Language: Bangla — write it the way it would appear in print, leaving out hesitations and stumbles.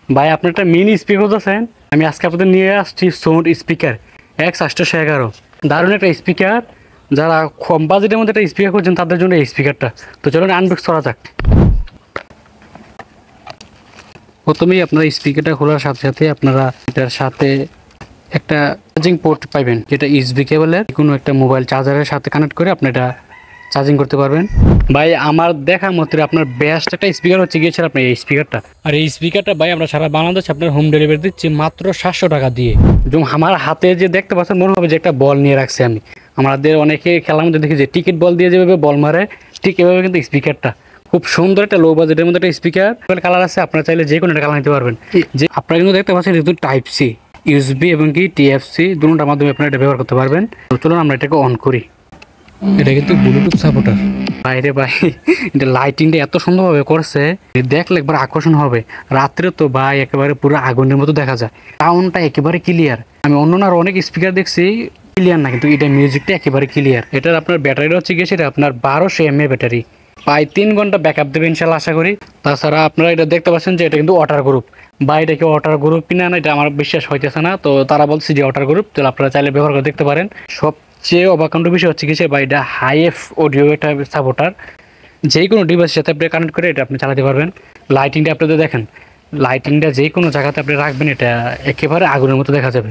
ভাই আপনি একটা মিনি স্পিকার করতেছেন, আমি আজকে আপনাদের নিয়ে আসছি সোনির স্পিকার X811। দারুণ একটা স্পিকার। যারা কম বাজেটের মধ্যে একটা স্পিকার করছেন তাদের জন্য এই স্পিকারটা। তো চলুন আনবক্স করা যাক। প্রথমেই আপনারা স্পিকারটা খোলার সাথে সাথে আপনারা এটার সাথে একটা চার্জিং পোর্ট পাইবেন, যেটা ইউএসবি কেবলের কোনো একটা মোবাইল চার্জারের সাথে কানেক্ট করে আপনি এটা চার্জিং করতে পারবেন। ভাই আমার দেখা মতে আপনার বেস্ট একটা স্পিকার হচ্ছে গিয়েছিল আপনার এই স্পিকারটা। আর এই স্পিকারটা ভাই আমরা সারা বাংলাদেশ আপনার হোম ডেলিভারি দিচ্ছি মাত্র 700 টাকা দিয়ে। যেমন আমার হাতে যে দেখতে পাচ্ছেন মনে হবে যে একটা বল নিয়ে রাখছি আমি। আমাদের অনেকে খেলার মধ্যে দেখি যে টিকিট বল দিয়ে যেভাবে বল মারে, ঠিক এভাবে কিন্তু স্পিকারটা খুব সুন্দর একটা লো বাজেটের মধ্যে একটা স্পিকার কালার আছে। আপনারা চাইলে যে কোনো একটা কালার নিতে পারবেন। যে আপনারা কিন্তু দেখতে পাচ্ছেন যেহেতু টাইপ সি, ইউএসবি এবং কি টিএফসি দুটোটার মাধ্যমে আপনারা এটা ব্যবহার করতে পারবেন। তো চলুন আমরা এটাকে অন করি। এটা কিন্তু ব্লুটুথ সাপোর্টার। বাইরে ভাই এটা লাইটিংটা এত সুন্দরভাবে করছে, দেখলে একবার আকর্ষণ হবে। রাত্রে তো ভাই একেবারে পুরো আগুনের মতো দেখা যায়। সাউন্ডটা একেবারে ক্লিয়ার। আমি অন্য আর অনেক স্পিকার দেখছি ক্লিয়ার না, কিন্তু এটা মিউজিকটা একেবারে ক্লিয়ার। এটার আপনার ব্যাটারিটা হচ্ছে গিয়ে সেটা আপনার 1200 mAh ব্যাটারি, প্রায় 3 ঘন্টা ব্যাকআপ দেবে ইনশাল্লাহ আশা করি। তাছাড়া আপনারা এটা দেখতে পাচ্ছেন যে এটা কিন্তু ওয়াটার গ্রুপ। বা এটা কি ওয়াটার গ্রুপ কিনা না এটা আমার বিশ্বাস হইতেছে না, তো তারা বলছে যে ওয়াটার গ্রুপ। তো আপনারা চাইলে ব্যবহার করে দেখতে পারেন। সবচেয়ে অবাকান্ত বিষয় হচ্ছে কি বা এটা হাই এফ অডিও একটা সাপোর্টার। যে কোনো ডিভাইসের সাথে আপনি কানেক্ট করে এটা আপনি চালাতে পারবেন। লাইটিংটা আপনাদের দেখেন, লাইটিংটা যে কোনো জায়গাতে আপনি রাখবেন এটা একেবারে আগুনের মতো দেখা যাবে।